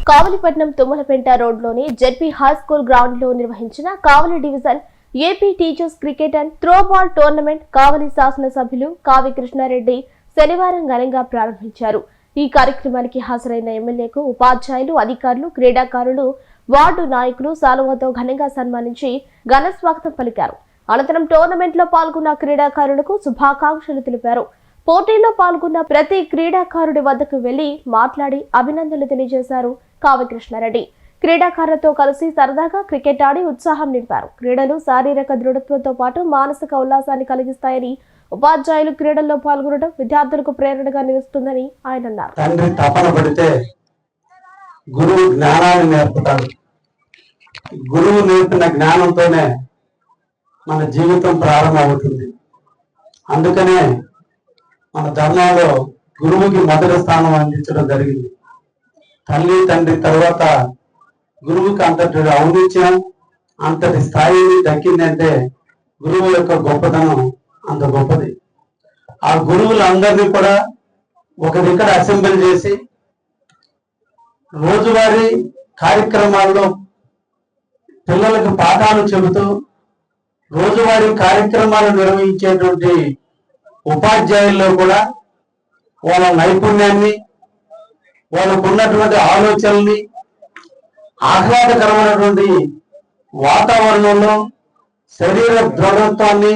కావలిపట్నం తుమ్మలపెంట రోడ్లోని ZP high school ground లో నిర్వహించిన Kavali division AP teachers cricket and throwball tournament Kavali శాసనసభ్యులు కావి కృష్ణారెడ్డి శనివారం ఘనంగా ప్రారంభించారు. ఈ కార్యక్రమానికి హాజరైన ఎమ్మెల్యేకు ఉపాధ్యాయులు, అధికారులు, క్రీడాకారులు, వార్డు నాయకులు శాలువాతో ఘనంగా సన్మానించి ఘన స్వాగతం పలికారు. అనంతరం టోర్నమెంట్ లో పాల్గొన్న క్రీడాకారులకు శుభాకాంక్షలు తెలిపారు. పోటీలో పాల్గొన్న ప్రతి క్రీడాకారుడి వద్దకు వెళ్లి మాట్లాడి అభినందనలు తెలియజేశారు కావి కృష్ణారెడ్డి. క్రీడాకారులతో కలిసి సరదాగా క్రికెట్ ఆడి ఉత్సాహం నింపారు. క్రీడలు శారీరక దృఢత్వంతో పాటు మానసిక ఉల్లాసాన్ని కలిగిస్తాయని, ఉపాధ్యాయులు క్రీడల్లో పాల్గొనడం విద్యార్థులకు ప్రేరణగా నిలుస్తుందని ఆయన అన్నారు. తండ్రి తపన పడితే గురువు జ్ఞానాన్ని నేర్పుతాడు. గురువు నేర్పిన జ్ఞానంతోనే మన జీవితం ప్రారంభమవుతుంది. అందుకనే మన ధర్మంలో గురువుకి మొదటి స్థానం అందించడం జరిగింది. తల్లి తండ్రి తర్వాత గురువుకి అంతటి ఔన్నత్యం, అంతటి స్థాయిని దక్కిందంటే గురువు యొక్క గొప్పతనం అంత గొప్పది. ఆ గురువులందరినీ కూడా ఒక దగ్గర అసెంబ్లీ చేసి రోజువారీ కార్యక్రమాల్లో పిల్లలకు పాఠాలు చెబుతూ రోజువారీ కార్యక్రమాలు నిర్వహించేటువంటి ఉపాధ్యాయుల్లో కూడా వాళ్ళ నైపుణ్యాన్ని, వాళ్ళకు ఉన్నటువంటి ఆలోచనల్ని ఆహ్లాదకరమైనటువంటి వాతావరణంలో శరీర దృఢత్వాన్ని,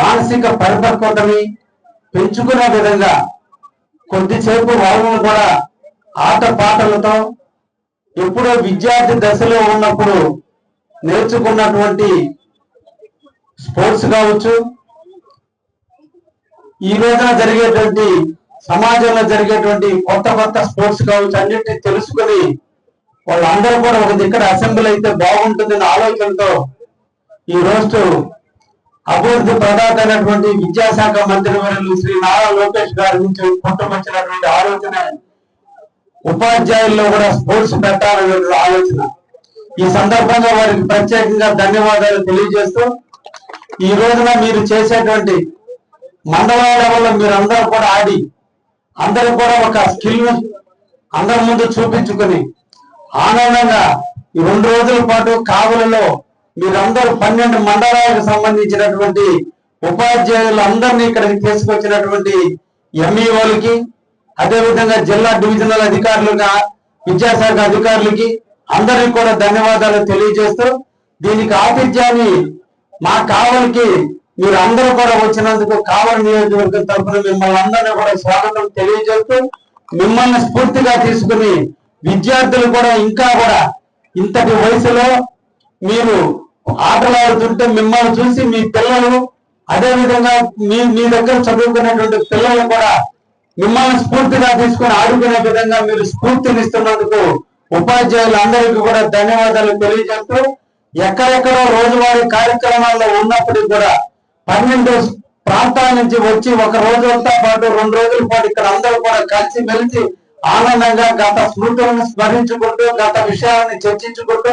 మానసిక పరిపక్వతని పెంచుకునే విధంగా కొద్దిసేపు వాళ్ళను కూడా ఆట పాటలతో ఎప్పుడో విద్యార్థి దశలో ఉన్నప్పుడు నేర్చుకున్నటువంటి స్పోర్ట్స్ కావచ్చు, ఈ రోజున జరిగేటువంటి సమాజంలో జరిగేటువంటి కొత్త కొత్త స్పోర్ట్స్ కావచ్చు, అన్నింటినీ తెలుసుకుని వాళ్ళందరూ కూడా ఒక దగ్గర అసెంబ్లీ అయితే బాగుంటుందనే ఆలోచనతో ఈ రోజు అభివృద్ధి ప్రదాత అయినటువంటి విద్యాశాఖ మంత్రి వర్యులు శ్రీ నారా లోకేష్ గారి నుంచి పుట్టుకొచ్చినటువంటి ఆలోచన ఉపాధ్యాయుల్లో కూడా స్పోర్ట్స్ పెట్టాలనే ఆలోచన. ఈ సందర్భంగా వారికి ప్రత్యేకంగా ధన్యవాదాలు తెలియజేస్తూ, ఈ రోజున మీరు చేసేటువంటి మండలాల లెవెల్లో మీరందరూ కూడా ఆడి అందరూ కూడా ఒక స్కిల్ అందరి ముందు చూపించుకుని ఆనందంగా ఈ 2 రోజుల పాటు కావలిలో మీరందరూ 12 మండలాలకు సంబంధించినటువంటి ఉపాధ్యాయులు అందరినీ ఇక్కడికి తీసుకొచ్చినటువంటి ఎంఈఓలకి, అదేవిధంగా జిల్లా డివిజనల్ అధికారులుగా విద్యాశాఖ అధికారులకి అందరికీ కూడా ధన్యవాదాలు తెలియజేస్తూ, దీనికి ఆతిథ్యాన్ని మా కావలికి మీరు అందరూ కూడా వచ్చినందుకు కావలి నియోజకవర్గం తరఫున మిమ్మల్ని అందరినీ కూడా స్వాగతం తెలియజేస్తూ, మిమ్మల్ని స్ఫూర్తిగా తీసుకుని విద్యార్థులు కూడా ఇంకా కూడా ఇంతటి వయసులో మీరు ఆటలు ఆడుతుంటే మిమ్మల్ని చూసి మీ పిల్లలు, అదేవిధంగా మీ దగ్గర చదువుకునేటువంటి పిల్లలు కూడా మిమ్మల్ని స్ఫూర్తిగా తీసుకుని ఆడుకునే విధంగా మీరు స్ఫూర్తినిస్తున్నందుకు ఉపాధ్యాయులందరికీ కూడా ధన్యవాదాలు తెలియజేస్తూ, ఎక్కడెక్కడో రోజువారీ కార్యక్రమాల్లో ఉన్నప్పటికీ కూడా 12 ప్రాంతాల నుంచి వచ్చి ఒక రోజంతా పాటు 2 రోజుల పాటు ఇక్కడ అందరూ కూడా కలిసి మెలిసి ఆనందంగా గత స్మృతులను స్మరించుకుంటూ, గత విషయాలను చర్చించుకుంటూ,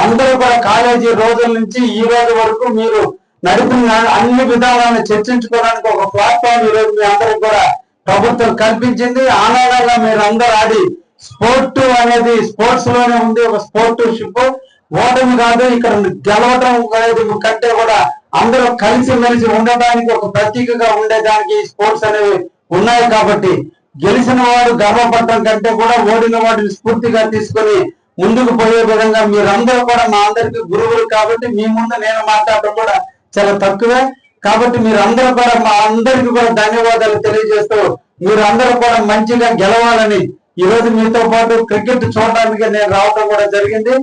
అందరూ కూడా కాలేజీ రోజుల నుంచి ఈ రోజు వరకు మీరు నడిపిన అన్ని విధాలను చర్చించుకోవడానికి ఒక ప్లాట్ఫామ్ ఈ రోజు మీ అందరూ కూడా ప్రభుత్వం కల్పించింది. ఆనందంగా మీరు అందరూ ఆడి స్పోర్ట్ అనేది స్పోర్ట్స్ లోనే ఉంది. ఒక స్పోర్ట్షిప్ ఓటమి కాదు, ఇక్కడ గెలవటం అనేది కంటే కూడా అందరూ కలిసి మెలిసి ఉండడానికి ఒక ప్రతీకగా ఉండేదానికి స్పోర్ట్స్ అనేవి ఉన్నాయి. కాబట్టి గెలిచిన వాడు గర్వపడటం కంటే కూడా ఓడిన వాడిని స్ఫూర్తిగా తీసుకొని ముందుకు పోయే విధంగా మీరందరూ కూడా మా అందరికి గురువులు. కాబట్టి మీ ముందు నేను మాట్లాడటం కూడా చాలా తక్కువే. కాబట్టి మీరందరూ కూడా మా అందరికి కూడా ధన్యవాదాలు తెలియజేస్తూ, మీరందరూ కూడా మంచిగా గెలవాలని ఈ రోజు మీతో పాటు క్రికెట్ చూడడానికి నేను రావడం కూడా జరిగింది.